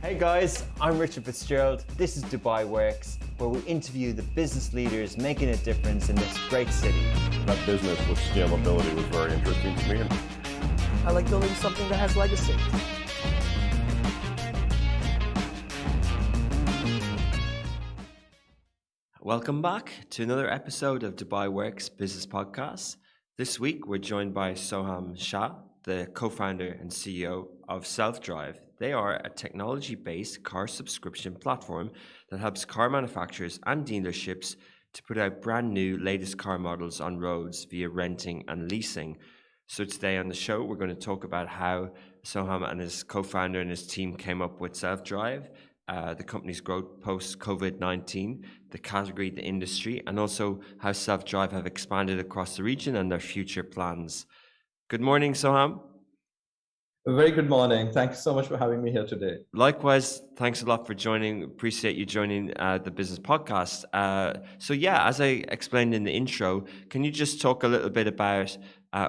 Hey guys, I'm Richard Fitzgerald. This is Dubai Works, where we interview the business leaders making a difference in this great city. That business with scalability was very interesting to me. I like building something that has legacy. Welcome back to another episode of Dubai Works Business Podcast. This week we're joined by Soham Shah, the co-founder and CEO of Selfdrive. They are a technology-based car subscription platform that helps car manufacturers and dealerships to put out brand new latest car models on roads via renting and leasing. So today on the show, we're going to talk about how Soham and his co-founder and his team came up with Selfdrive, the company's growth post-COVID-19, the category, the industry, and also how Selfdrive have expanded across the region and their future plans. Good morning, Soham. A very good morning. Thank you so much for having me here today. Likewise, thanks a lot for joining. Appreciate you joining the business podcast. So yeah, as I explained in the intro, can you just talk a little bit about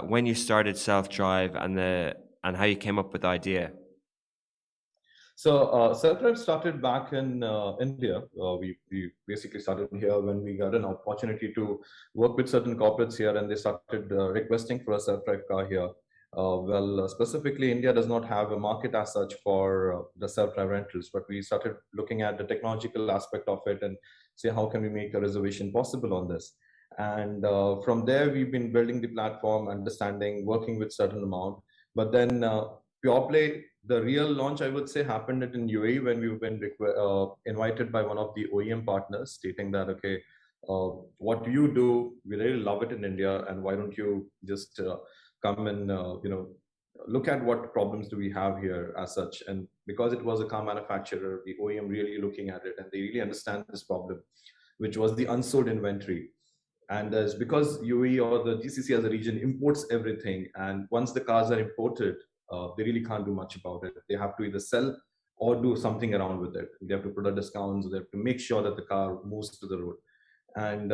when you started Selfdrive and how you came up with the idea? So Selfdrive started back in India. We basically started here when we got an opportunity to work with certain corporates here, and they started requesting for a self-drive car here. Specifically, India does not have a market as such for the self-drive rentals, but we started looking at the technological aspect of it and say how can we make a reservation possible on this. And from there, we've been building the platform, understanding, working with certain amount. But then pure play, the real launch, I would say, happened in UAE when we've been invited by one of the OEM partners stating that, okay, what do you do? We really love it in India, and why don't you just come and look at what problems do we have here as such. And because it was a car manufacturer, the OEM really looking at it, and they really understand this problem, which was the unsold inventory. And as because UAE or the GCC as a region imports everything, and once the cars are imported, they really can't do much about it. They have to either sell or do something around with it. They have to put a discount, they have to make sure that the car moves to the road. And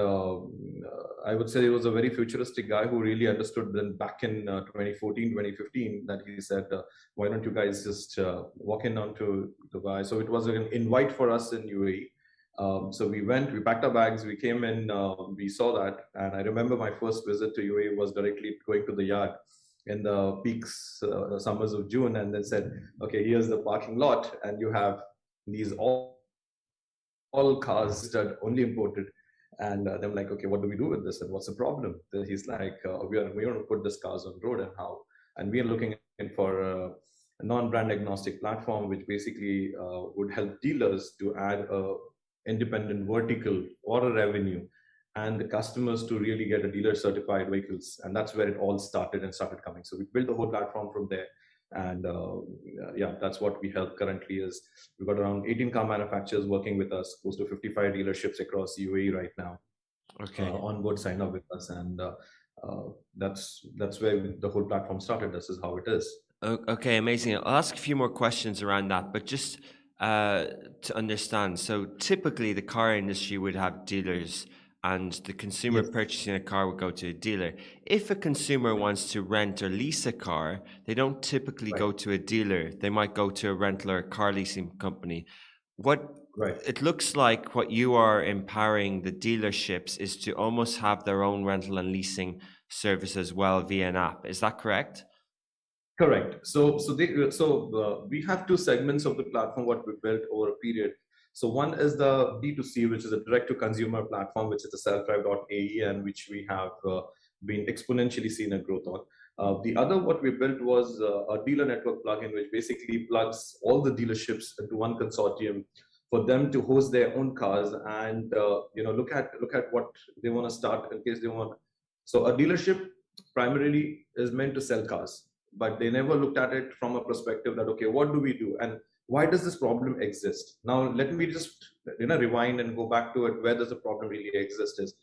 I would say it was a very futuristic guy who really understood then back in 2014, 2015, that he said, why don't you guys just walk in onto Dubai? So it was an invite for us in UAE. So we went, we packed our bags, we came in, we saw that. And I remember my first visit to UAE was directly going to the yard in the peaks, summers of June, and then said, okay, here's the parking lot, and you have these all cars that are only imported. And they're like, okay, what do we do with this? And what's the problem? Then he's like, we want to put this cars on road, and how? And we are looking for a non-brand agnostic platform, which basically would help dealers to add a independent vertical or a revenue, and the customers to really get a dealer certified vehicles. And that's where it all started coming. So we built the whole platform from there. And that's what we help currently. Is we've got around 18 car manufacturers working with us, close to 55 dealerships across UAE right now. Okay, on board sign up with us, and that's where the whole platform started. This is how it is. Okay, amazing. I'll ask a few more questions around that, but just to understand. So typically, the car industry would have dealers, and the consumer purchasing a car would go to a dealer. If a consumer wants to rent or lease a car, they don't typically go to a dealer. They might go to a rental or car leasing company. It looks like what you are empowering the dealerships is to almost have their own rental and leasing service as well via an app. Is that correct? Correct. So we have two segments of the platform what we built over a period. So one is the B2C, which is a direct-to-consumer platform, which is the selfdrive.ae, and which we have been exponentially seeing a growth on. The other what we built was a dealer network plugin, which basically plugs all the dealerships into one consortium for them to host their own cars and look at what they want to start in case they want. So a dealership primarily is meant to sell cars, but they never looked at it from a perspective that, okay, what do we do? And why does this problem exist? Now, let me just rewind and go back to it. Where does the problem really exist? Is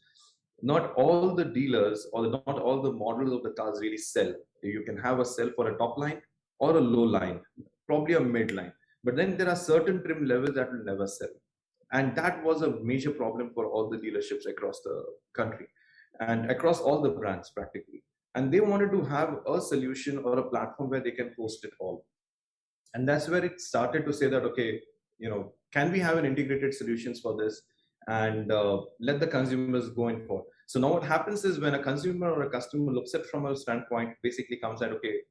not all the dealers or not all the models of the cars really sell. You can have a sell for a top line or a low line, probably a mid line. But then there are certain trim levels that will never sell. And that was a major problem for all the dealerships across the country and across all the brands practically. And they wanted to have a solution or a platform where they can host it all. And that's where it started to say that, okay, can we have an integrated solutions for this, and let the consumers go in for. So now what happens is, when a consumer or a customer looks at from a standpoint, basically comes at, okay,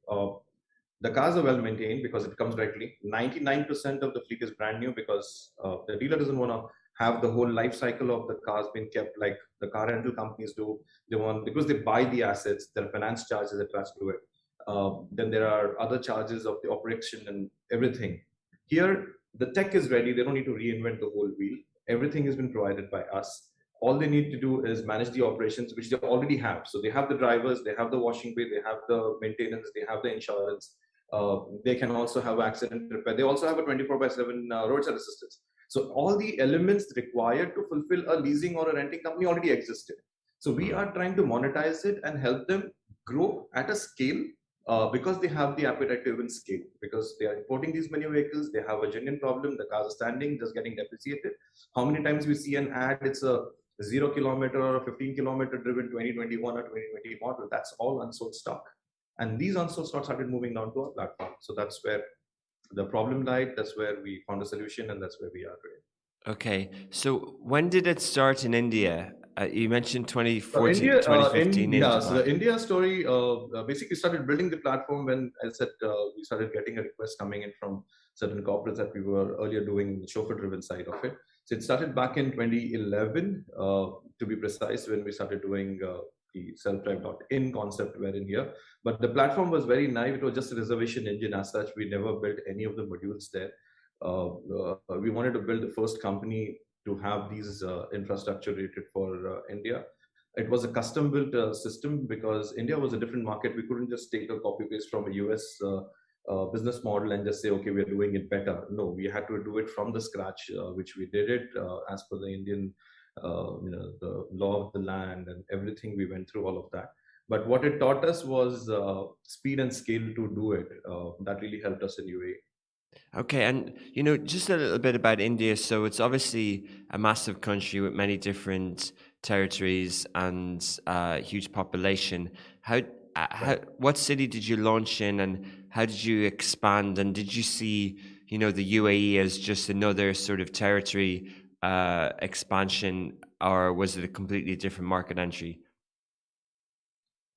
the cars are well maintained because it comes directly. 99% of the fleet is brand new, because the dealer doesn't want to have the whole life cycle of the cars being kept like the car rental companies do. They want, because they buy the assets, there are finance charges attached to it. Then there are other charges of the operation and everything. Here, the tech is ready. They don't need to reinvent the whole wheel. Everything has been provided by us. All they need to do is manage the operations, which they already have. So they have the drivers, they have the washing bay, they have the maintenance, they have the insurance. They can also have accident repair. They also have a 24/7 roadside assistance. So all the elements required to fulfill a leasing or a renting company already existed. So we are trying to monetize it and help them grow at a scale, because they have the appetite to even scale, because they are importing these many vehicles. They have a genuine problem. The cars are standing, just getting depreciated. How many times we see an ad, it's a 0 kilometer or a 15 kilometer driven 2021 or 2020 model. That's all unsold stock. And these unsold stocks started moving down to our platform. So that's where the problem lied. That's where we found a solution, and that's where we are today. Okay, so when did it start in India? You mentioned 2014, India, 2015 in Japan. So the India story basically started building the platform when, as I said, we started getting a request coming in from certain corporates that we were earlier doing the chauffeur-driven side of it. So it started back in 2011, to be precise, when we started doing the Selfdrive.in concept wherein here. But the platform was very naive. It was just a reservation engine as such. We never built any of the modules there. We wanted to build the first company to have these infrastructure rated for India. It was a custom built system, because India was a different market. We couldn't just take a copy paste from a US business model and just say, okay, we're doing it better. No, we had to do it from the scratch, which we did it as per the Indian, the law of the land and everything. We went through all of that. But what it taught us was speed and scale to do it. That really helped us in UAE. Okay, and just a little bit about India. So it's obviously a massive country with many different territories and huge population. What city did you launch in, and how did you expand? And did you see, the UAE as just another sort of territory expansion, or was it a completely different market entry?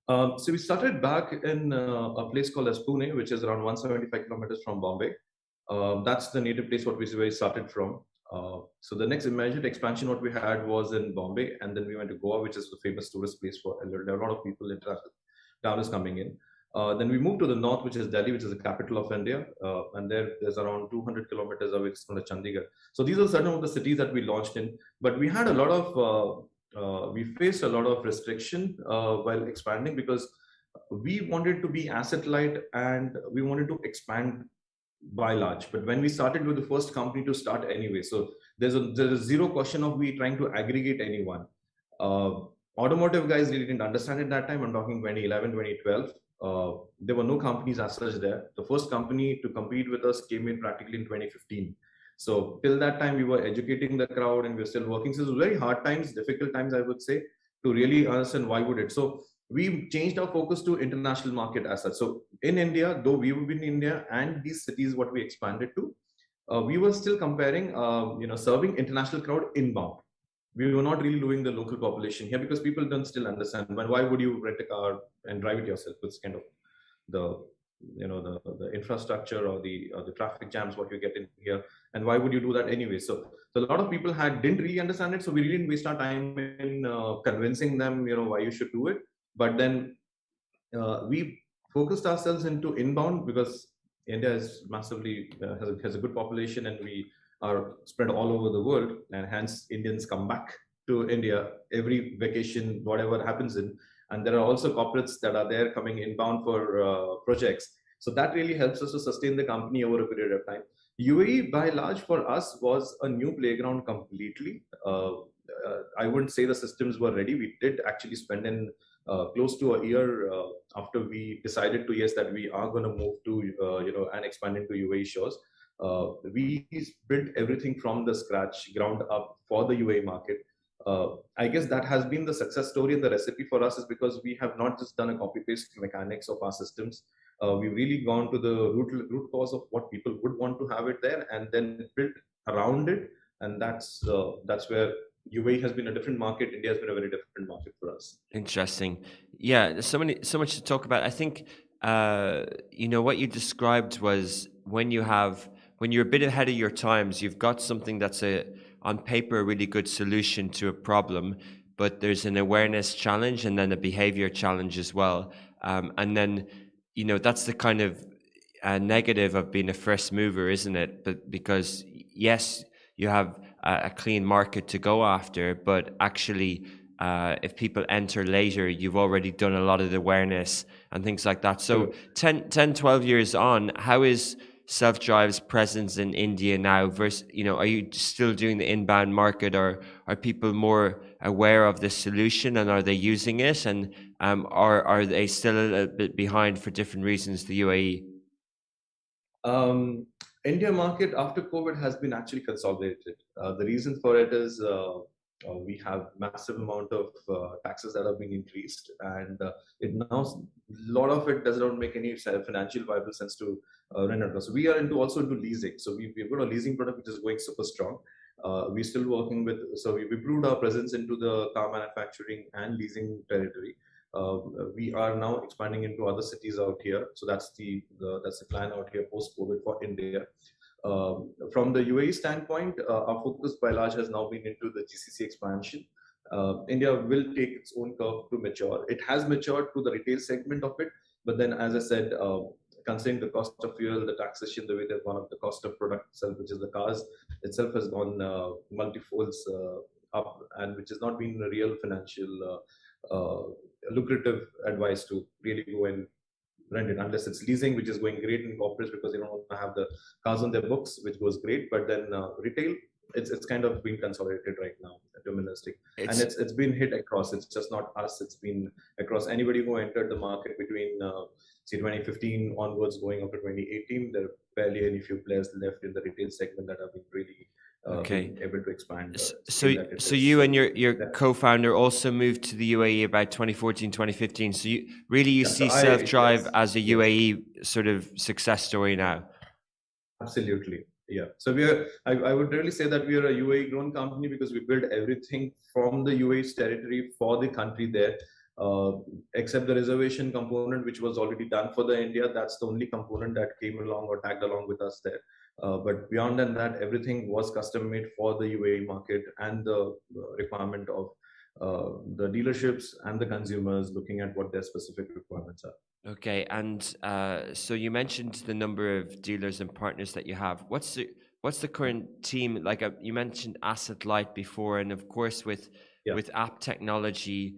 So we started back in a place called as Pune, which is around 175 kilometers from Bombay. That's the native place what we started from. So the next immediate expansion what we had was in Bombay, and then we went to Goa, which is the famous tourist place for there are a lot of people, international travelers coming in. Then we moved to the north, which is Delhi, which is the capital of India, and there's around 200 kilometers away, it's called Chandigarh. So these are certain of the cities that we launched in, but we had a lot of we faced a lot of restriction while expanding, because we wanted to be asset light and we wanted to expand by large. But when we started with the first company to start anyway, so there's zero question of we trying to aggregate anyone. Automotive guys really didn't understand it that time. I'm talking 2011, 2012. There were no companies as such there. The first company to compete with us came in practically in 2015. So till that time, we were educating the crowd and we were still working. So it was very hard times, difficult times, I would say, to really understand why would it. So we changed our focus to international market as such. So in India, though we were in India and these cities what we expanded to, we were still comparing, serving international crowd inbound. We were not really doing the local population here, because people don't still understand. But why would you rent a car and drive it yourself? It's kind of the infrastructure or the traffic jams what you get in here, and why would you do that anyway? So a lot of people didn't really understand it. So we didn't waste our time in convincing them, why you should do it. But then we focused ourselves into inbound, because India is massively has a good population, and we are spread all over the world, and hence Indians come back to India every vacation, whatever happens in. And there are also corporates that are there coming inbound for projects. So that really helps us to sustain the company over a period of time. UAE, by and large, for us was a new playground completely. I wouldn't say the systems were ready. We did actually spend in close to a year after we decided to, yes, that we are going to move to, and expand into UAE shores. We built everything from the scratch, ground up for the UAE market. I guess that has been the success story, and the recipe for us is because we have not just done a copy paste mechanics of our systems. we've really gone to the root cause of what people would want to have it there, and then built around it. And that's where UAE has been a different market. India has been a very different market for us. Interesting. Yeah, there's so much to talk about. I think what you described was when you're a bit ahead of your times, you've got something that's on paper a really good solution to a problem, but there's an awareness challenge and then a behavior challenge as well. And then that's the kind of negative of being a first mover, isn't it? But because yes, you have a clean market to go after, but actually if people enter later, you've already done a lot of the awareness and things like that. So 10, 12 years on, how is Selfdrive's presence in India now versus, are you still doing the inbound market, or are people more aware of this solution and are they using it? And are they still a little bit behind for different reasons, the UAE? India market after COVID has been actually consolidated. The reason for it is we have massive amount of taxes that have been increased, and it now a lot of it does not make any financial viable sense to rent it. So we are also into leasing. So we've got a leasing product which is going super strong. We're still working with, so we've improved our presence into the car manufacturing and leasing territory. We are now expanding into other cities out here. So that's the plan out here post-COVID for India. From the UAE standpoint, our focus by large has now been into the GCC expansion. India will take its own curve to mature. It has matured to the retail segment of it, but then, as I said, considering the cost of fuel, the taxation, the way they've gone up, the cost of product itself, which is the cars itself, has gone multifolds up, and which has not been a real financial lucrative advice to really go and rent it, unless it's leasing, which is going great in corporates because they don't want to have the cars on their books, which goes great. But then retail, it's kind of been consolidated right now, deterministic, and it's been hit across. It's just not us. It's been across anybody who entered the market between say 2015 onwards, going up to 2018. There are barely any few players left in the retail segment that have been really being able to expand. So you and your co-founder also moved to the UAE about 2014, 2015. So you see Selfdrive as a UAE sort of success story now. Absolutely. Yeah. So I would really say that we are a UAE grown company because we build everything from the UAE's territory for the country there, except the reservation component, which was already done for the India. That's the only component that came along or tagged along with us there. But beyond that, everything was custom made for the UAE market and the requirement of the dealerships and the consumers looking at what their specific requirements are. Okay, and so you mentioned the number of dealers and partners that you have. What's the current team like? You mentioned asset light before, and of course with app technology,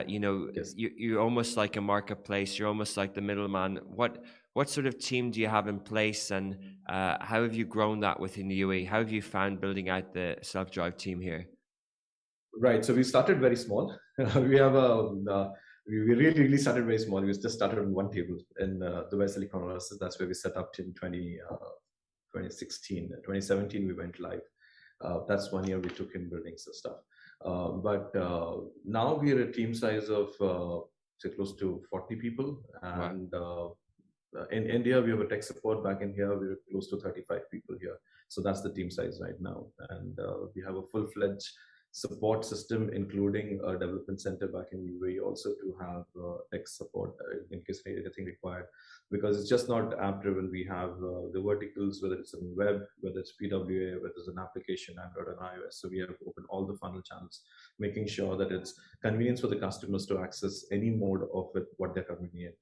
you're almost like a marketplace. You're almost like the middleman. What sort of team do you have in place, and how have you grown that within the UAE? How have you found building out the Selfdrive team here? Right. So we started very small. We really started very small. We just started on one table in Dubai Silicon Oasis. That's where we set up in 2016. 2017 we went live. That's 1 year we took in building some stuff. But now we are a team size of say close to 40 people, and in India we have a tech support. Back in here we're close to 35 people here. So that's the team size right now, and we have a full-fledged support system, including a development center back in UAE also to have tech support in case anything required, because it's just not app driven. We have the verticals, whether it's in web, whether it's PWA, whether it's an application, Android and iOS. So we have opened all the funnel channels, making sure that it's convenience for the customers to access any mode of it, what they're convenient,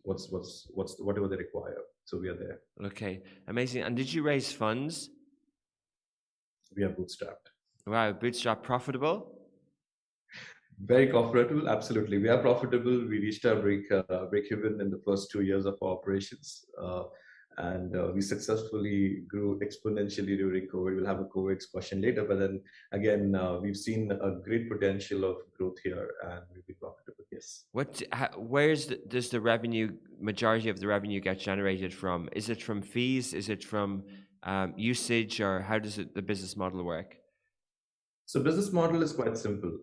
whatever they require. So we are there. Okay, amazing. And did you raise funds? We are bootstrapped. Wow, bootstrap profitable? Very profitable, absolutely. We are profitable. We reached our break even in the first 2 years of our operations, and we successfully grew exponentially during COVID. We'll have a COVID question later, but then again, we've seen a great potential of growth here, and we'll be profitable. Yes. Does the majority of the revenue get generated from? Is it from fees? Is it from usage, or how does the business model work? So business model is quite simple.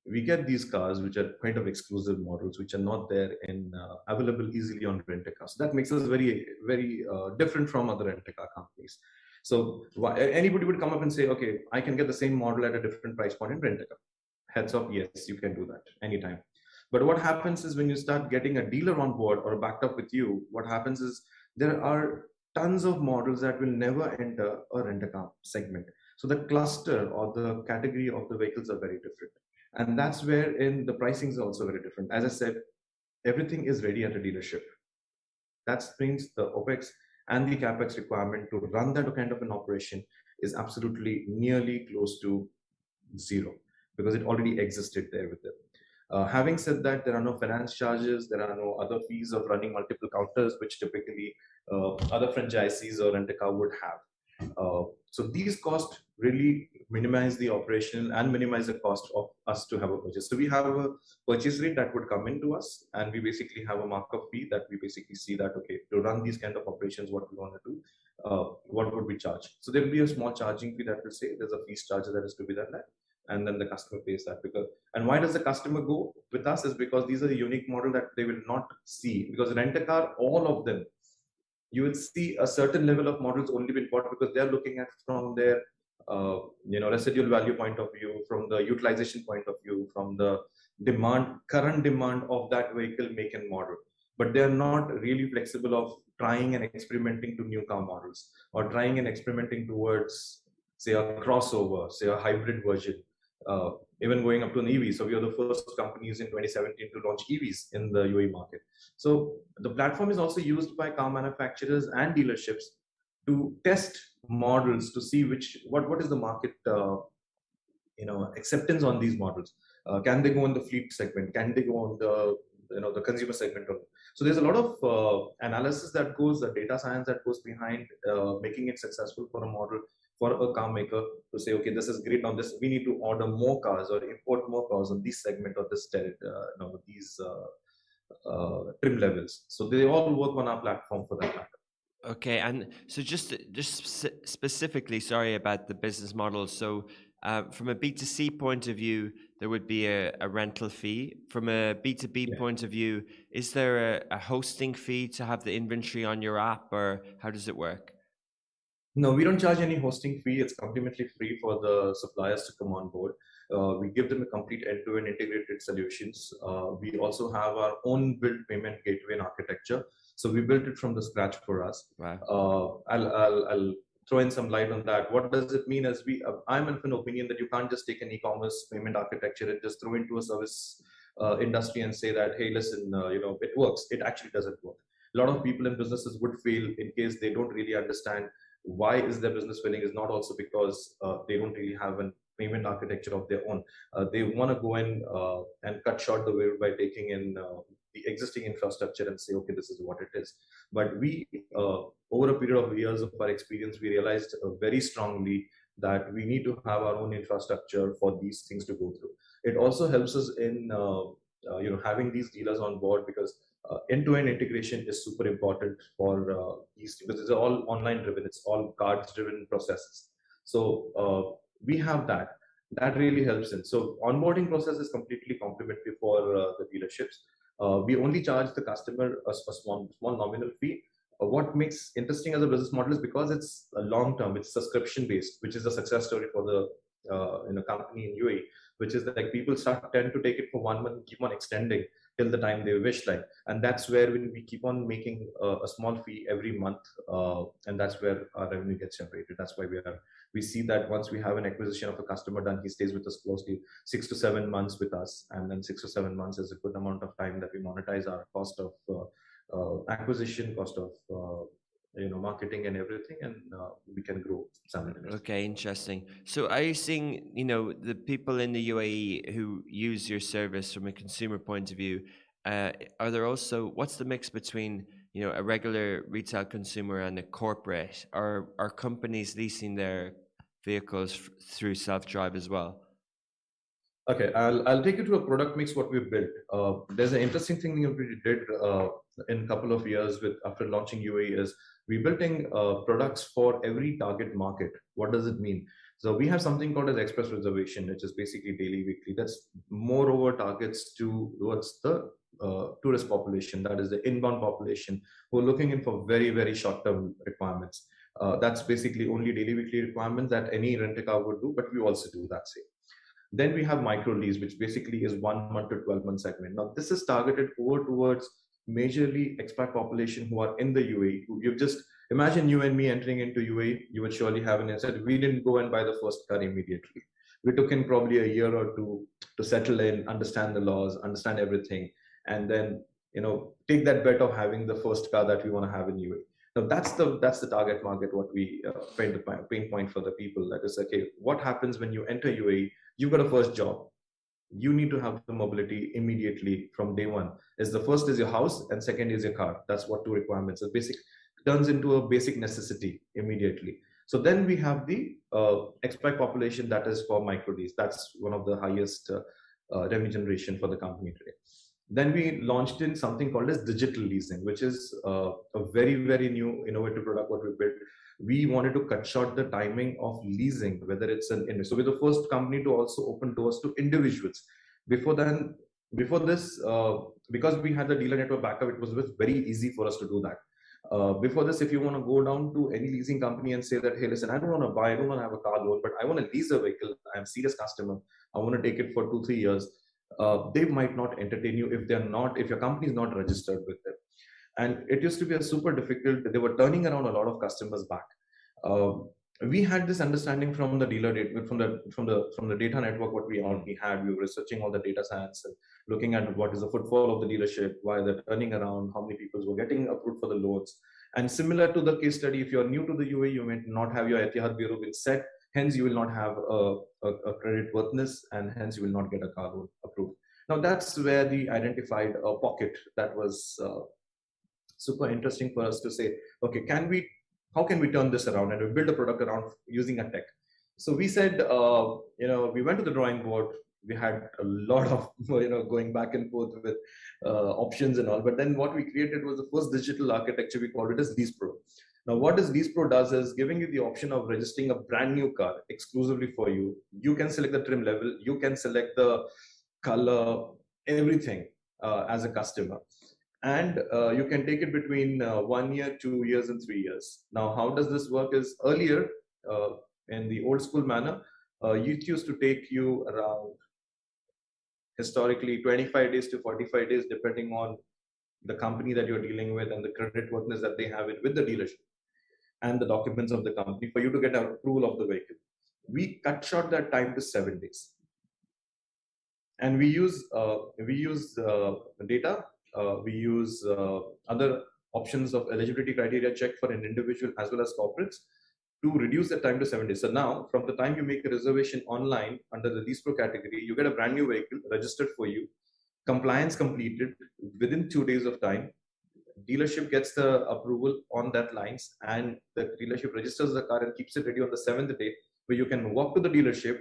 we get these cars which are kind of exclusive models, which are not there in available easily on rent-a-car. So that makes us very, very different from other rent-a-car companies. So anybody would come up and say, okay, I can get the same model at a different price point in rent-a-car. Heads up, yes, you can do that anytime. But what happens is when you start getting a dealer on board or backed up with you, what happens is there are tons of models that will never enter a rent-a-car segment. So the cluster or the category of the vehicles are very different. And that's where in the pricing is also very different. As I said, everything is ready at a dealership. That means the OPEX and the CAPEX requirement to run that kind of an operation is absolutely nearly close to zero because it already existed there with them. Having said that, there are no finance charges, there are no other fees of running multiple counters, which typically other franchisees or rent-a-car would have. So these costs really minimize the operation and minimize the cost of us to have a purchase. So we have a purchase rate that would come into us, and we basically have a markup fee that we basically see that, okay, to run these kind of operations, what we want to do, what would we charge? So there will be a small charging fee that will say there's a fees charge that is to be done there, and then the customer pays that. Because, and why does the customer go with us is because these are the unique model that they will not see, because rent-a-car, all of them, you will see a certain level of models only been bought because they're looking at from their residual value point of view, from the utilization point of view, from the current demand of that vehicle make and model. But they're not really flexible of trying and experimenting to new car models or trying and experimenting towards, say, a crossover, say a hybrid version, even going up to an EV. So we are the first companies in 2017 to launch EVs in the UAE market. So the platform is also used by car manufacturers and dealerships to test models to see what is the market acceptance on these models. Can they go in the fleet segment? Can they go on the consumer segment? So there's a lot of analysis that goes, the data science that goes behind making it successful for a model, for a car maker to say, okay, this is great. Now we need to order more cars or import more cars on this segment or this these trim levels. So they all work on our platform for that matter. Okay, and so just specifically, sorry about the business model. So from a B2C point of view, there would be a rental fee. From a B2B point of view, is there a hosting fee to have the inventory on your app, or how does it work? No, we don't charge any hosting fee. It's completely free for the suppliers to come on board. We give them a complete end-to-end integrated solutions. We also have our own built payment gateway and architecture. So we built it from the scratch for us. Wow. I'll throw in some light on that. What does it mean? As I'm of an opinion that you can't just take an e-commerce payment architecture and just throw into a service industry and say that, hey, listen, it works. It actually doesn't work. A lot of people in businesses would fail in case they don't really understand why is their business failing. Is not also because they don't really have a payment architecture of their own. They want to go in and cut short the wheel by taking in the existing infrastructure and say, okay, this is what it is. But we, over a period of years of our experience, we realized very strongly that we need to have our own infrastructure for these things to go through. It also helps us in having these dealers on board, because end-to-end integration is super important for these, because it's all online driven, it's all cards driven processes. So we have that really helps in. So onboarding process is completely complimentary for the dealerships. We only charge the customer a small nominal fee. What makes interesting as a business model is because it's a long term, it's subscription based, which is a success story for the company in UAE, which is that like people tend to take it for 1 month, keep on extending till the time they wish, like, and that's where we keep on making a small fee every month, and that's where our revenue gets generated. That's why we see that once we have an acquisition of a customer done, he stays with us closely 6 to 7 months with us, and then 6 to 7 months is a good amount of time that we monetize our cost of acquisition, cost of marketing and everything, and we can grow simultaneously. Okay, interesting. So are you seeing, the people in the UAE who use your service from a consumer point of view, are there also, what's the mix between, a regular retail consumer and a corporate? Are companies leasing their vehicles through Selfdrive as well? Okay, I'll take you to a product mix what we built. There's an interesting thing that we did in a couple of years after launching UAE is we building products for every target market. What does it mean? So we have something called as express reservation, which is basically daily, weekly. That's moreover targets towards the tourist population, that is the inbound population, who are looking in for very, very short-term requirements. That's basically only daily, weekly requirements that any rent-a-car would do, but we also do that same. Then we have micro lease, which basically is 1 month to 12-month segment. Now, this is targeted over towards majorly expat population who are in the UAE. You've just imagine you and me entering into UAE, you would surely have an insight. We didn't go and buy the first car immediately. We took in probably a year or two to settle in, understand the laws, understand everything, and then take that bet of having the first car that we want to have in UAE. Now that's the target market. What we paint the pain point for the people. That is, okay, what happens when you enter UAE? You've got a first job. You need to have the mobility immediately from day one. Is the first is your house and second is your car. That's what two requirements. It basic turns into a basic necessity immediately. So then we have the expat population that is for micro lease. That's one of the highest revenue generation for the company today. Then we launched in something called as digital leasing, which is a very, very new innovative product what we built. We wanted to cut short the timing of leasing, whether it's an industry. So we're the first company to also open doors to individuals. Before this, because we had the dealer network backup, it was very easy for us to do that. Before this, if you want to go down to any leasing company and say that, hey, listen, I don't want to buy, I don't want to have a car loan, but I want to lease a vehicle. I'm a serious customer. I want to take it for 2-3 years. They might not entertain you if your company is not registered with them. And it used to be a super difficult. They were turning around a lot of customers back. We had this understanding from the dealer data, from the data network. What we already had, we were researching all the data science and looking at what is the footfall of the dealership, why they're turning around, how many people were getting approved for the loans. And similar to the case study, if you're new to the UAE, you may not have your Etihad bureau been set. Hence, you will not have a credit worthiness, and hence you will not get a car loan approved. Now, that's where we identified a pocket that was super interesting for us to say, okay, how can we turn this around? And we build a product around using a tech. So we said, we went to the drawing board. We had a lot of, going back and forth with options and all. But then what we created was the first digital architecture. We called it as Lease Pro. Now, what Lease Pro does is giving you the option of registering a brand new car exclusively for you. You can select the trim level. You can select the color, everything as a customer. And you can take it between 1 year, 2 years, and 3 years. Now, how does this work is earlier, in the old school manner, it used to take you around, historically, 25 days to 45 days, depending on the company that you're dealing with and the credit worthiness that they have it with the dealership and the documents of the company for you to get an approval of the vehicle. We cut short that time to 7 days. And we use data. We use other options of eligibility criteria check for an individual as well as corporates to reduce the time to 7 days. So now, from the time you make a reservation online under the Lease Pro category, you get a brand new vehicle registered for you, compliance completed within 2 days of time. Dealership gets the approval on that lines, and the dealership registers the car and keeps it ready on the 7th day, where you can walk to the dealership,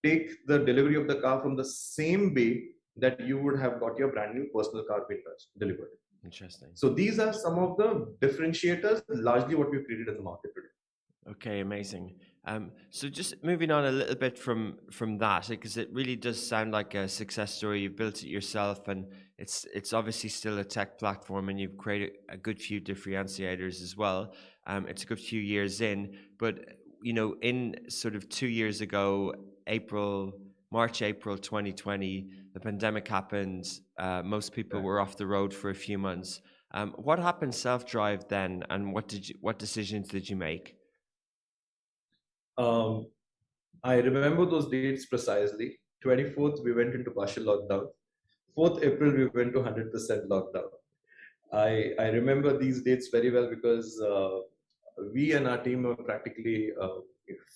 take the delivery of the car from the same bay that you would have got your brand new personal car being delivered. Interesting. So these are some of the differentiators, largely what we've created in the market today. Okay, amazing. So just moving on a little bit from that, because it really does sound like a success story. You've built it yourself, and it's obviously still a tech platform, and you've created a good few differentiators as well. It's a good few years in, but in sort of 2 years ago, March, April 2020, the pandemic happened. Most people were off the road for a few months. What happened Selfdrive then, and what decisions did you make? I remember those dates precisely. 24th, we went into partial lockdown. 4th April, we went to 100% lockdown. I remember these dates very well because we and our team were practically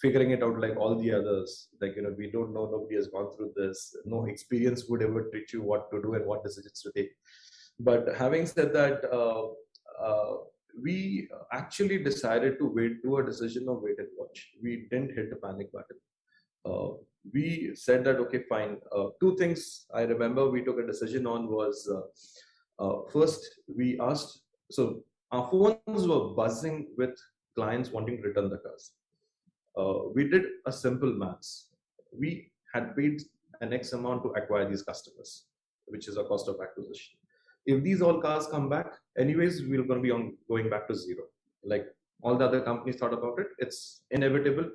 figuring it out like all the others. Like, we don't know, nobody has gone through this. No experience would ever teach you what to do and what decisions to take. But having said that, we actually decided to do a decision of wait and watch. We didn't hit the panic button. We said that, okay, fine. Two things I remember we took a decision on was, first, we asked, so our phones were buzzing with clients wanting to return the cars. we did a simple maths. We had paid an X amount to acquire these customers, which is a cost of acquisition. If these all cars come back, anyways, we're going to be going back to zero. Like all the other companies thought about it, it's inevitable.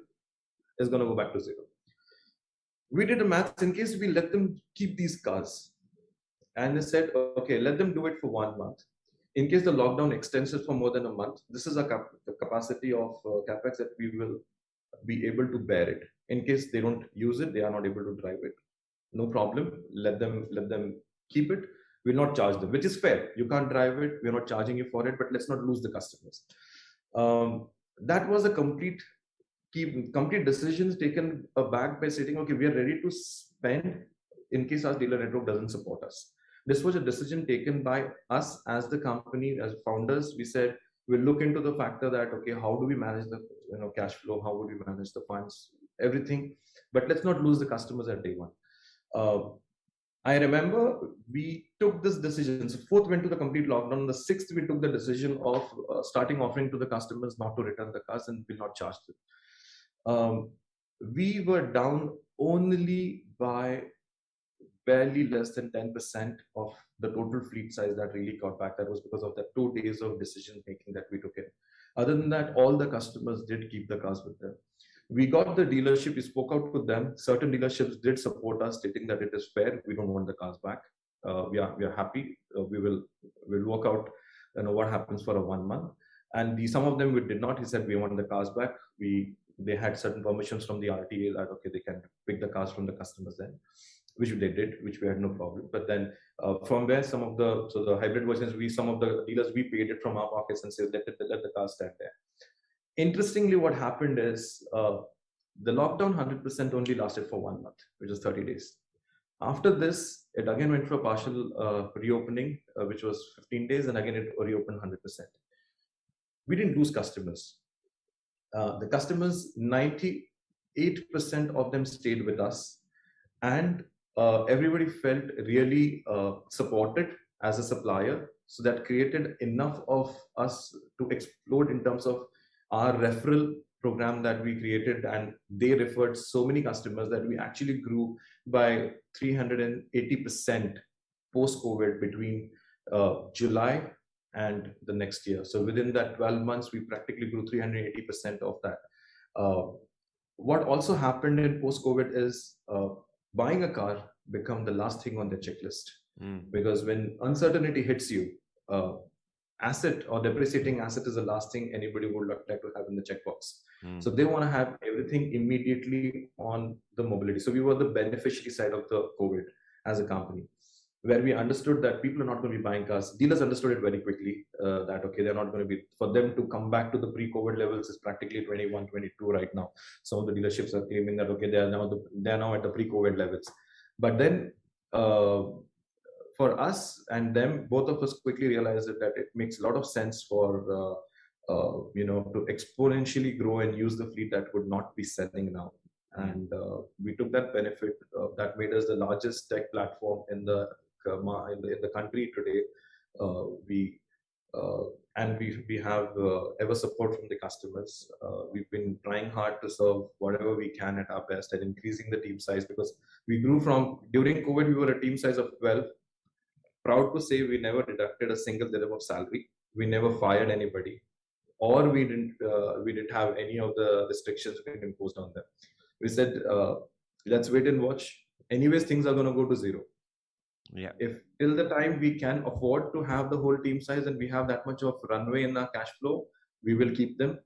It's going to go back to zero. We did a maths in case we let them keep these cars, and they said, okay, let them do it for 1 month. In case the lockdown extends it for more than a month, this is a capacity of capex that we will be able to bear it. In case they don't use it, they are not able to drive it. No problem. Let them keep it. We'll not charge them, which is fair. You can't drive it. We're not charging you for it, but let's not lose the customers. That was a complete decisions taken aback by saying, okay, we are ready to spend in case our dealer network doesn't support us. This was a decision taken by us as the company, as founders. We said, we'll look into the factor that, okay, how do we manage the cash flow? How would we manage the funds? Everything. But let's not lose the customers at day one. I remember we took this decision. So 4th went to the complete lockdown. The 6th, we took the decision of starting offering to the customers not to return the cars and will not charge them. We were down only by barely less than 10% of the total fleet size that really got back. That was because of the 2 days of decision making that we took in. Other than that, all the customers did keep the cars with them. We got the dealership, we spoke out with them. Certain dealerships did support us, stating that it is fair. We don't want the cars back. We are happy. We'll work out what happens for a 1 month. And some of them we did not. He said we want the cars back. They had certain permissions from the RTA that okay, they can pick the cars from the customers then, which they did, which we had no problem. But then from where the hybrid versions, some of the dealers, we paid it from our pockets and said let the cars stand there. Interestingly, what happened is the lockdown 100% only lasted for 1 month, which is 30 days. After this, it again went for a partial reopening, which was 15 days, and again it reopened 100%. We didn't lose customers. The customers, 98% of them stayed with us, and everybody felt really supported as a supplier. So that created enough of us to explode in terms of our referral program that we created, and they referred so many customers that we actually grew by 380% post-COVID between July and the next year. So within that 12 months, we practically grew 380% of that. What also happened in post-COVID is buying a car become the last thing on the checklist. Because when uncertainty hits you, asset or depreciating asset is the last thing anybody would like to have in the checkbox. So they want to have everything immediately on the mobility. So we were the beneficiary side of the COVID as a company, where we understood that people are not going to be buying cars. Dealers understood it very quickly that, okay, they're not going to be, for them to come back to the pre-COVID levels is practically 21, 22 right now. Some of the dealerships are claiming that, okay, they are now at the pre-COVID levels. But then for us and them, both of us quickly realized that it makes a lot of sense for, to exponentially grow and use the fleet that would not be selling now. And we took that benefit that made us the largest tech platform in the country today. We have ever support from the customers. We've been trying hard to serve whatever we can at our best and increasing the team size, because we grew from, during COVID, we were a team size of 12. Proud to say we never deducted a single dirham of salary. We never fired anybody, or we didn't have any of the restrictions being imposed on them. We said, let's wait and watch. Anyways, things are going to go to zero. Yeah. If till the time we can afford to have the whole team size and we have that much of runway in our cash flow, we will keep them.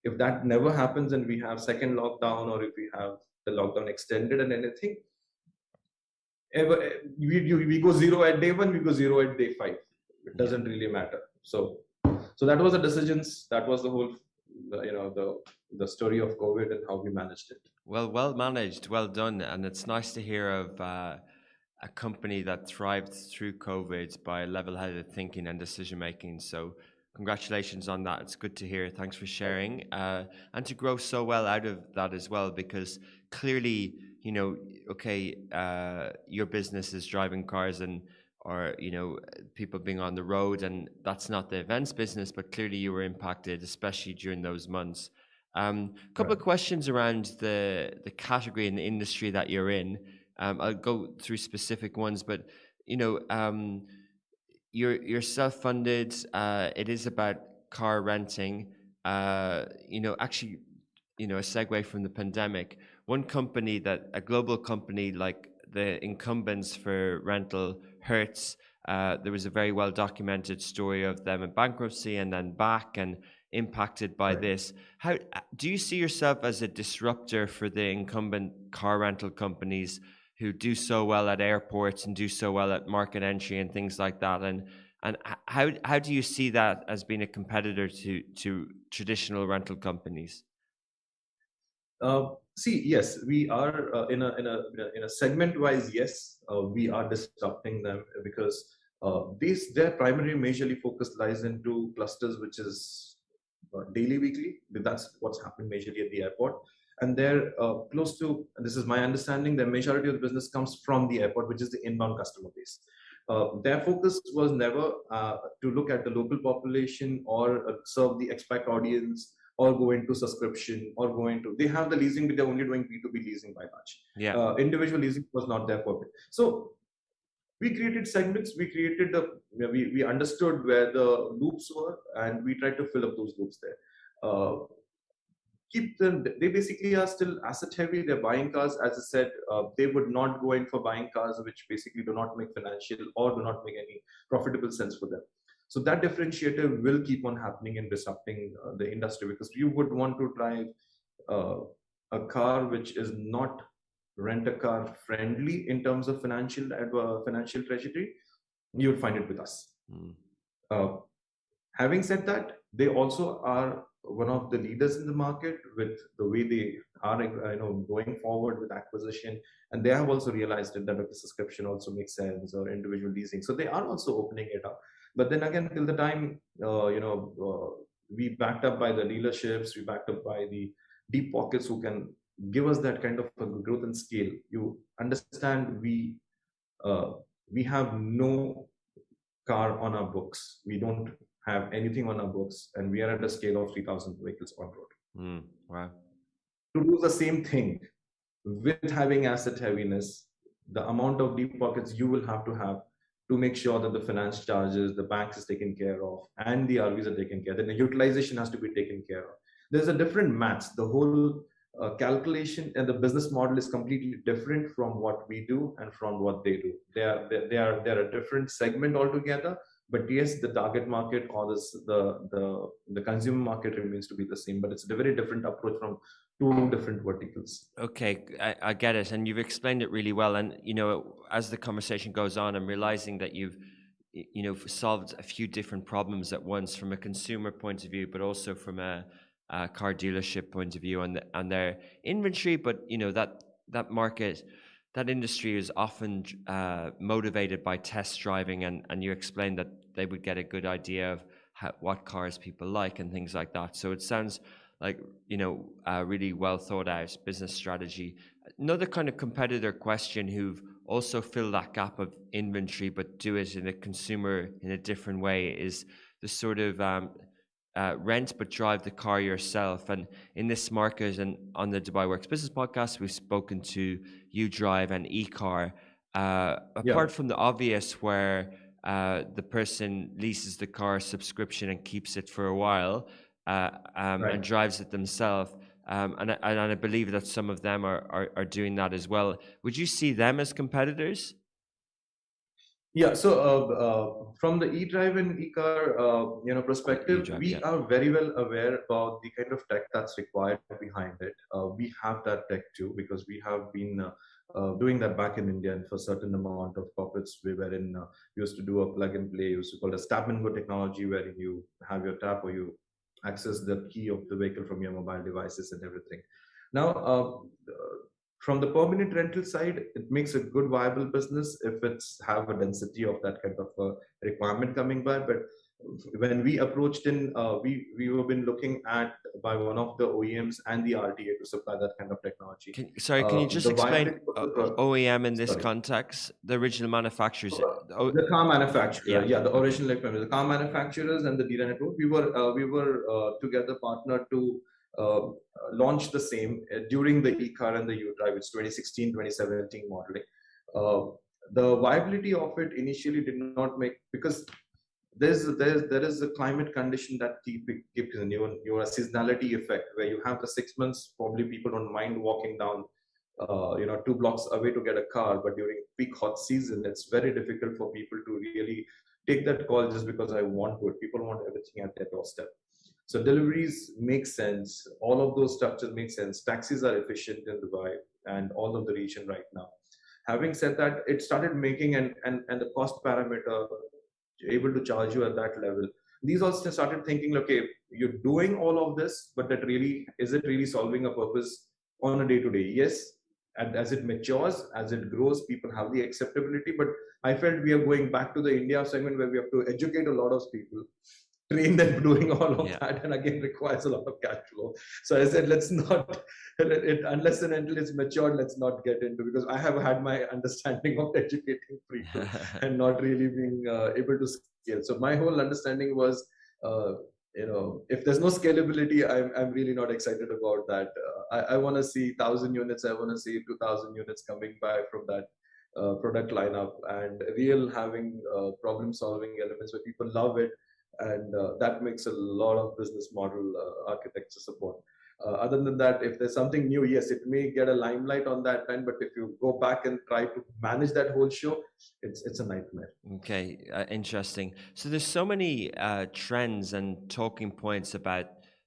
If that never happens and we have second lockdown, or if we have the lockdown extended and anything, we go zero at day 1, we go zero at day 5. It doesn't really matter. So that was the decisions. That was the whole, the story of COVID and how we managed it. Well managed, well done, and it's nice to hear of a company that thrived through COVID by level-headed thinking and decision making. So congratulations on that. It's good to hear. Thanks for sharing, and to grow so well out of that as well, because clearly, your business is driving cars or people being on the road, and that's not the events business, but clearly you were impacted, especially during those months. Couple of questions around the category and the industry that you're in. I'll go through specific ones, but you're self-funded. It is about car renting. Actually, a segue from the pandemic. One company a global company like the incumbents for rental, Hertz. There was a very well documented story of them in bankruptcy and then back and impacted by this. How do you see yourself as a disruptor for the incumbent car rental companies who do so well at airports and do so well at market entry and things like that? And how do you see that as being a competitor to traditional rental companies? Yes, we are in a segment-wise. Yes, we are disrupting them because their primary majorly focus lies into clusters, which is daily, weekly. That's what's happened majorly at the airport, and they're close to. This is my understanding. The majority of the business comes from the airport, which is the inbound customer base. Their focus was never to look at the local population or serve the expat audience, or go into subscription, or they have the leasing, but they're only doing B2B leasing by much. Yeah. Individual leasing was not their purpose. So we created segments, we understood where the loops were, and we tried to fill up those loops there. They basically are still asset heavy. They're buying cars. As I said, they would not go in for buying cars which basically do not make financial or do not make any profitable sense for them. So that differentiator will keep on happening and disrupting the industry, because you would want to drive a car which is not rent-a-car friendly in terms of financial trajectory. You would find it with us. Having said that, they also are one of the leaders in the market with the way they are going forward with acquisition, and they have also realized that the subscription also makes sense, or individual leasing. So they are also opening it up. But then again, till the time we backed up by the dealerships, we backed up by the deep pockets who can give us that kind of growth and scale. You understand, we have no car on our books. We don't have anything on our books, and we are at a scale of 3,000 vehicles on road. Wow. To do the same thing with having asset heaviness, the amount of deep pockets you will have to make sure that the finance charges, the banks is taken care of, and the RVs are taken care of, then the utilization has to be taken care of. There's a different maths. The whole calculation and the business model is completely different from what we do and from what they do. They are a different segment altogether. But yes, the target market or the consumer market remains to be the same, but it's a very different approach from two different verticals. Okay, I get it, and you've explained it really well. And as the conversation goes on, I'm realizing that you've solved a few different problems at once, from a consumer point of view, but also from a car dealership point of view on their inventory. But that market, that industry is often motivated by test driving, and you explained that they would get a good idea of what cars people like and things like that. So it sounds like a really well thought out business strategy. Another kind of competitor question who've also filled that gap of inventory but do it in a different way is the sort of rent but drive the car yourself. And in this market and on the Dubai Works Business Podcast, we've spoken to UDrive and eCar. Apart from the obvious where the person leases the car subscription and keeps it for a while and drives it themselves, and I believe that some of them are doing that as well. Would you see them as competitors? Yeah, so from the eDrive and eCar perspective, we are very well aware about the kind of tech that's required behind it. We have that tech too, because we have been doing that back in India, and for a certain amount of corporates, we used to do a plug and play, used to call it a tap and go technology, where you have your tap or you access the key of the vehicle from your mobile devices and everything. Now, from the permanent rental side, it makes a good viable business if it's have a density of that kind of requirement coming by. But when we approached we have been looking at by one of the OEMs and the RTA to supply that kind of technology. Can you just explain OEM in this context? The original manufacturers, the car manufacturer, the original the car manufacturers and the dealer network. We were together partnered to uh, launched the same during the e-car and the U-Drive. It's 2016, 2017 modeling. The viability of it initially did not make, because there is a climate condition that keeps in your seasonality effect, where you have the 6 months, probably people don't mind walking down 2 blocks away to get a car, but during peak hot season it's very difficult for people to really take that call just because I want to. People want everything at their doorstep. So deliveries make sense, all of those structures make sense, taxis are efficient in Dubai and all of the region right now. Having said that, it started making and the cost parameter able to charge you at that level. These also started thinking, okay, you're doing all of this, but that really, is it really solving a purpose on a day-to-day? Yes, and as it matures, as it grows, people have the acceptability. But I felt we are going back to the India segment where we have to educate a lot of people, train them doing all of that, and again requires a lot of cash flow. So I said, let's not, unless and until it's matured, let's not get into, because I have had my understanding of educating people and not really being able to scale. So my whole understanding was, if there's no scalability, I'm really not excited about that. I want to see 1,000 units, I want to see 2,000 units coming by from that product lineup, and real having problem solving elements where people love it. And that makes a lot of business model architecture support. Other than that, if there's something new, yes, it may get a limelight on that time, but if you go back and try to manage that whole show, it's a nightmare. Okay, interesting. So there's so many trends and talking points about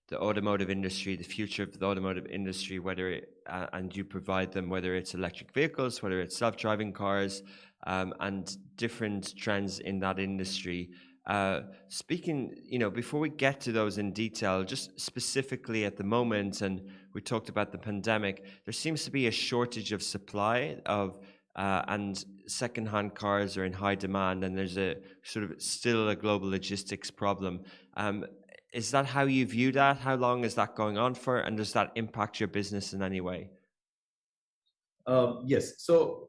the automotive industry, the future of the automotive industry, whether it, and you provide them, whether it's electric vehicles, whether it's self-driving cars, and different trends in that industry. Speaking, before we get to those in detail, just specifically at the moment, and we talked about the pandemic, there seems to be a shortage of supply of and second-hand cars are in high demand, and there's a sort of still a global logistics problem. Is that how you view that? How long is that going on for, and does that impact your business in any way? Yes. So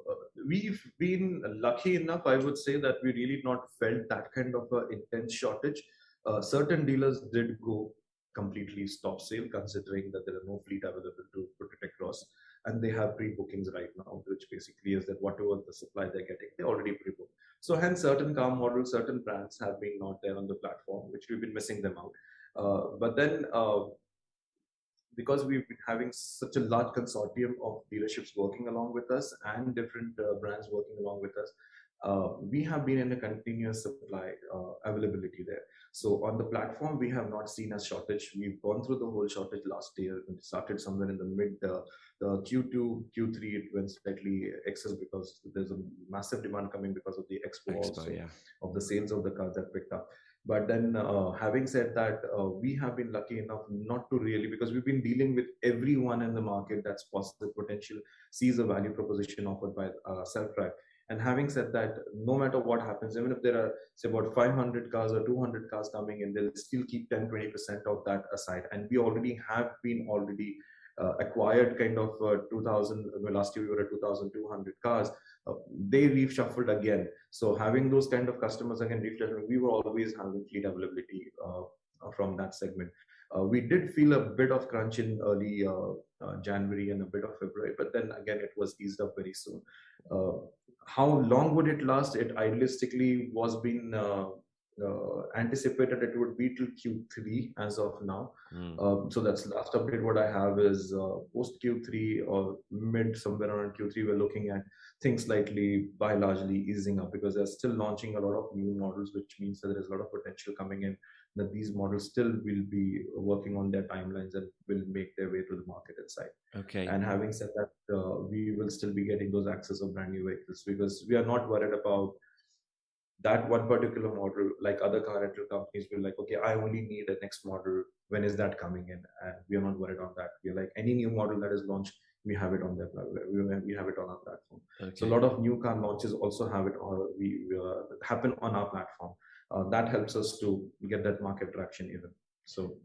we've been lucky enough, I would say, that we really not felt that kind of intense shortage. Certain dealers did go completely stop sale, considering that there are no fleet available to put it across. And they have pre-bookings right now, which basically is that whatever the supply they're getting, they already pre-booked. So hence certain car models, certain brands have been not there on the platform, which we've been missing them out. But then because we've been having such a large consortium of dealerships working along with us and different brands working along with us, we have been in a continuous supply availability there. So on the platform, we have not seen a shortage. We've gone through the whole shortage last year. It started somewhere in the mid Q2, Q3. It went slightly excess because there's a massive demand coming because of the expo also, of the sales of the cars that picked up. But then having said that, we have been lucky enough not to really, because we've been dealing with everyone in the market that's positive potential, sees a value proposition offered by Selfdrive. And having said that, no matter what happens, even if there are, say, about 500 cars or 200 cars coming in, they'll still keep 10-20% of that aside. And we already have been acquired kind of 2,000, last year we were at 2,200 cars. They reshuffled again. So having those kind of customers again reshuffled, we were always having fleet availability from that segment. We did feel a bit of crunch in early January and a bit of February, but then again it was eased up very soon. How long would it last? It idealistically was being anticipated it would be till Q3 as of now. So that's the last update. What I have is post Q3 or mid somewhere around Q3, we're looking at things slightly by largely easing up, because they're still launching a lot of new models, which means that there's a lot of potential coming in, that these models still will be working on their timelines and will make their way to the market inside. Okay. And having said that, we will still be getting those access of brand new vehicles, because we are not worried about that one particular model. Like other car rental companies, we're like, okay, I only need a next model. When is that coming in? And we are not worried on that. We're like, any new model that is launched, we have it on we have it on our platform. Okay. So a lot of new car launches also have it, or we happen on our platform. That helps us to get that market traction even. So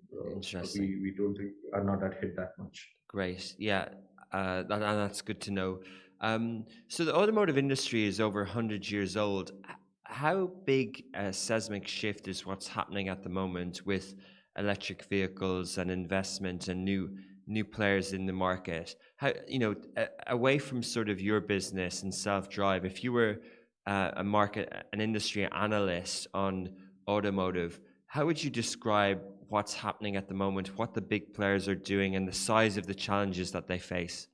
we totally are not hit that much. Great, yeah, that's good to know. So the automotive industry is over 100 years old. How big a seismic shift is what's happening at the moment with electric vehicles and investment and new players in the market. How, away from sort of your business and self-drive, if you were an industry analyst on automotive, how would you describe what's happening at the moment, what the big players are doing, and the size of the challenges that they face?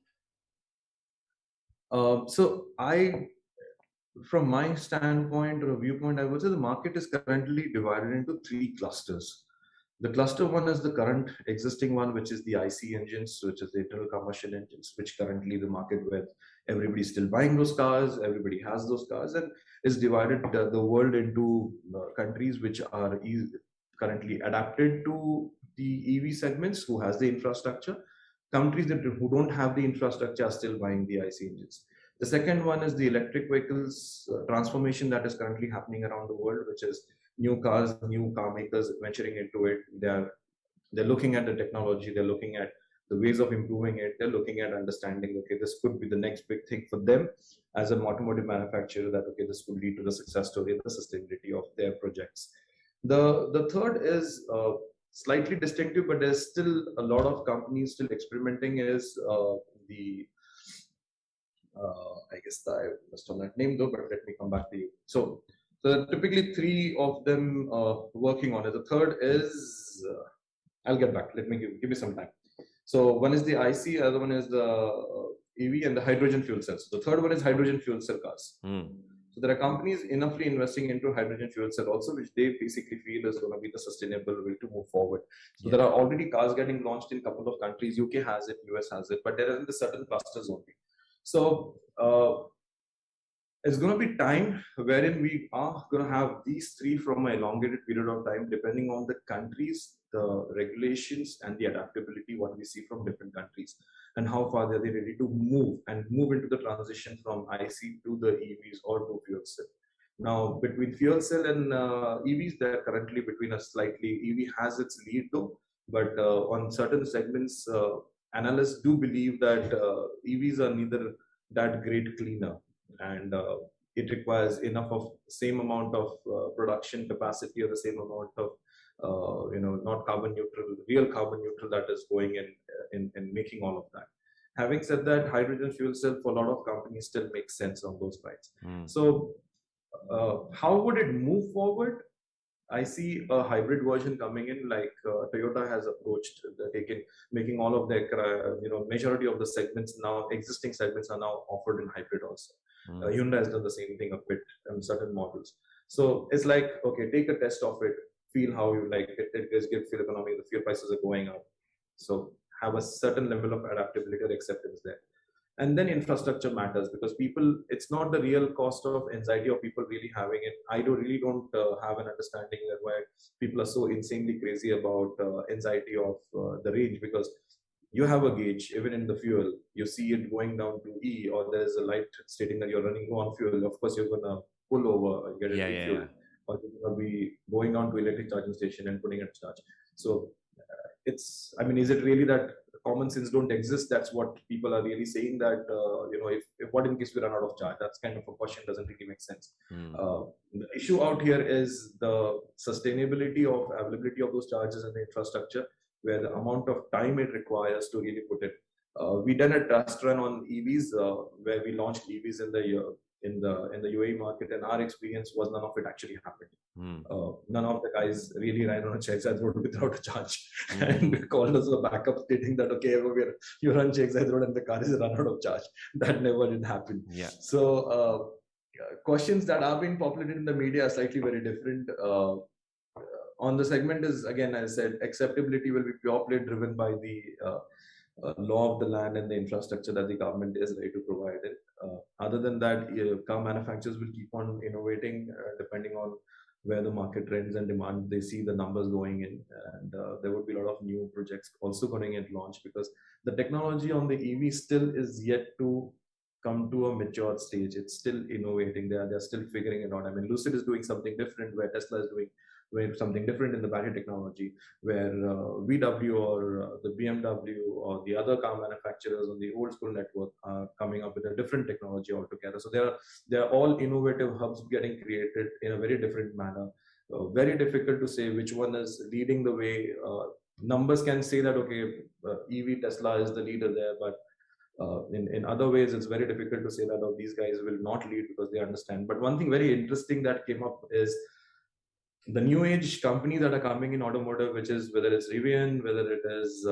From my standpoint or a viewpoint, I would say the market is currently divided into three clusters. The cluster one is the current existing one, which is the IC engines, which is the internal combustion engines, which currently the market where everybody's still buying those cars, everybody has those cars, and is divided the world into countries which are currently adapted to the EV segments, who has the infrastructure. Countries who don't have the infrastructure are still buying the IC engines. The second one is the electric vehicles transformation that is currently happening around the world, which is new cars, new car makers venturing into it. They're looking at the technology, they're looking at the ways of improving it, they're looking at understanding, okay, this could be the next big thing for them as an automotive manufacturer, that, okay, this could lead to the success story and the sustainability of their projects. The third is slightly distinctive, but there's still a lot of companies still experimenting, is I guess I missed on that name though, but let me come back to you. So typically three of them working on it. The third is, I'll get back. Let me give me some time. So one is the IC, other one is the EV and the hydrogen fuel cells. The third one is hydrogen fuel cell cars. So there are companies enoughly investing into hydrogen fuel cell also, which they basically feel is going to be the sustainable way to move forward. So there are already cars getting launched in a couple of countries. UK has it, US has it, but there are in the certain clusters only. So it's going to be time wherein we are going to have these three from an elongated period of time, depending on the countries, the regulations, and the adaptability, what we see from different countries, and how far are they ready to move into the transition from IC to the EVs or to fuel cell. Now, between fuel cell and EVs, they're currently between a slightly, EV has its lead though, but on certain segments, analysts do believe that EVs are neither that great cleaner, and it requires enough of same amount of production capacity, or the same amount of not carbon neutral, real carbon neutral, that is going in making all of that. Having said that, hydrogen fuel cell for a lot of companies still makes sense on those lines. So how would it move forward? I see a hybrid version coming in, like Toyota has approached, making all of their, majority of the segments now, existing segments are now offered in hybrid also. Hyundai has done the same thing a bit on certain models. So it's like, okay, take a test of it, feel how you like it. It gives fuel economy, the fuel prices are going up. So have a certain level of adaptability or acceptance there. And then infrastructure matters, because people, it's not the real cost of anxiety of people really having it. I really don't have an understanding that why people are so insanely crazy about anxiety of the range, because you have a gauge, even in the fuel, you see it going down to E, or there's a light stating that you're running low on fuel. Of course, you're going to pull over and get it refueled, or you're going to be going down to electric charging station and putting it to charge. So it's, I mean, is it really that common sense don't exist? That's what people are really saying, that if what in case we run out of charge? That's kind of a question, doesn't really make sense. The issue out here is the sustainability of availability of those charges and the infrastructure, where the amount of time it requires to really put it. We done a test run on EVs, where we launched EVs in the UAE market, and our experience was none of it actually happened. None of the guys really ran on a Chexide road without a charge and called us a backup stating that, okay, you run Chexide road and the car is run out of charge. That never did happen. So questions that are being populated in the media are slightly very different. On the segment is, again, as I said, acceptability will be purely driven by the law of the land and the infrastructure that the government is ready to provide it. Other than that, car manufacturers will keep on innovating depending on where the market trends and demand, they see the numbers going in, and there would be a lot of new projects also going at launch, because the technology on the EV still is yet to come to a mature stage. It's still innovating. They're still figuring it out. I mean, Lucid is doing something different, where Tesla is doing something different in the battery technology, where VW or the BMW or the other car manufacturers on the old school network are coming up with a different technology altogether. So there are all innovative hubs getting created in a very different manner. very difficult to say which one is leading the way. Numbers can say that, okay, EV Tesla is the leader there, but in other ways, it's very difficult to say that, oh, these guys will not lead because they understand. But one thing very interesting that came up is the new age companies that are coming in automotive, which is whether it's Rivian, whether it is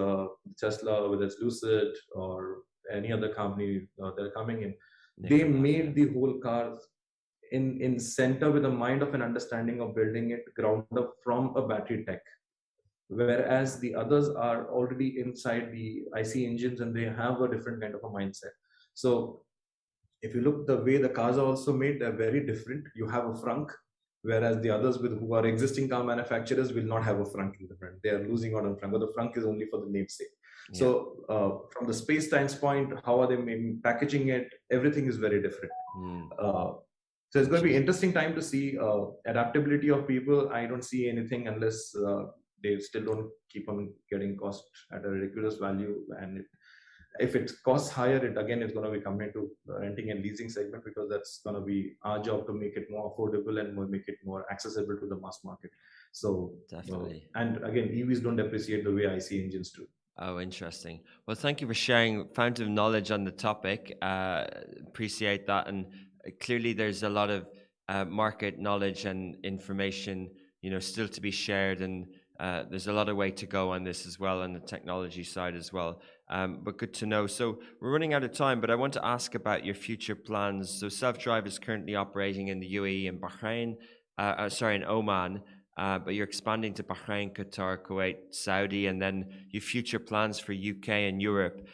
Tesla, whether it's Lucid or any other company that are coming in, they made the whole car in center with a mind of an understanding of building it ground up from a battery tech. Whereas the others are already inside the IC engines and they have a different kind of a mindset. So if you look the way the cars are also made, they're very different. You have a frunk, whereas the others who are existing car manufacturers will not have a frunk in the front. They are losing out on frunk, but the frunk is only for the namesake. Yeah. So from the space standpoint, how are they packaging it? Everything is very different. So it's going to be interesting time to see adaptability of people. I don't see anything unless they still don't keep on getting cost at a ridiculous value. And if it costs higher, it again is going to be coming to renting and leasing segment, because that's going to be our job to make it more affordable and make it more accessible to the mass market. So definitely. And again, EVs don't depreciate the way IC engines do. Oh, interesting. Well, thank you for sharing fountain of knowledge on the topic. Appreciate that. And clearly there's a lot of market knowledge and information, still to be shared, and there's a lot of way to go on this as well, on the technology side as well. But good to know. So we're running out of time, but I want to ask about your future plans. So Selfdrive is currently operating in the UAE and Bahrain, in Oman, but you're expanding to Bahrain, Qatar, Kuwait, Saudi, and then your future plans for UK and Europe.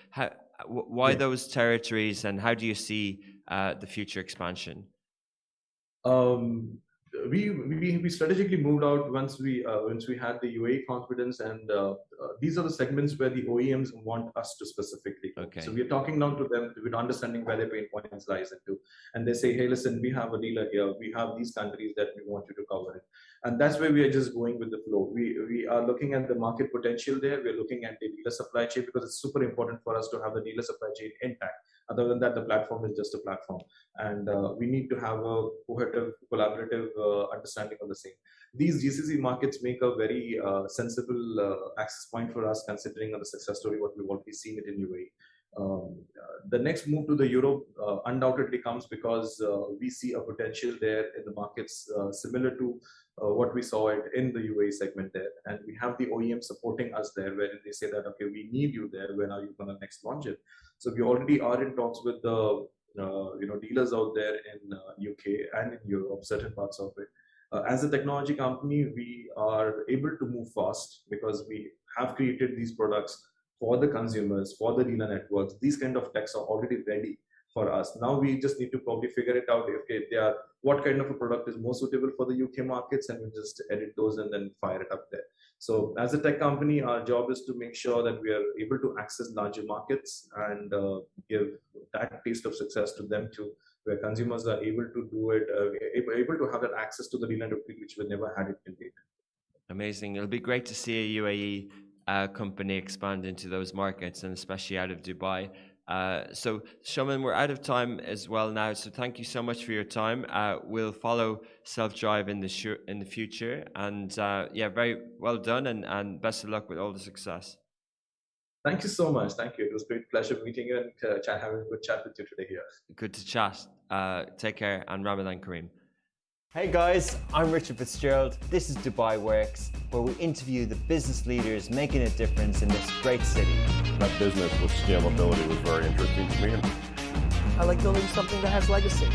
Why those territories, and how do you see the future expansion? We strategically moved out once we had the UAE confidence, and these are the segments where the OEMs want us to specifically go. Okay. So we are talking now to them with understanding where their pain points lies into, and they say, hey, listen, we have a dealer here, we have these countries that we want you to cover it, and that's where we are just going with the flow. We are looking at the market potential there. We're looking at the dealer supply chain, because it's super important for us to have the dealer supply chain intact. Other than that, the platform is just a platform, and we need to have a collaborative understanding of the same. These GCC markets make a very sensible access point for us, considering the success story what we've already seen it in UAE. The next move to the Europe undoubtedly comes because we see a potential there in the markets similar to what we saw it in the UAE segment there, and we have the OEM supporting us there, where they say that, okay, we need you there. When are you going to next launch it? So we already are in talks with the dealers out there in UK and in Europe, certain parts of it. As a technology company, we are able to move fast because we have created these products for the consumers, for the dealer networks. These kind of techs are already ready for us. Now we just need to probably figure it out. If they are, what kind of a product is more suitable for the UK markets, and we just edit those and then fire it up there. So as a tech company, our job is to make sure that we are able to access larger markets and give that taste of success to them too, where consumers are able to do it, able to have that access to the dealer network, which we never had it in date. Amazing. It'll be great to see a UAE company expand into those markets, and especially out of Dubai. So Soham, we're out of time as well now, so thank you so much for your time. We'll follow Selfdrive in the future, and very well done, and best of luck with all the success. Thank you so much. Thank you. It was a great pleasure meeting you and having a good chat with you today here. Good to chat. Take care, and Ramadan Kareem. Hey guys, I'm Richard Fitzgerald. This is Dubai Works, where we interview the business leaders making a difference in this great city. That business with scalability was very interesting to me. I like building something that has legacy.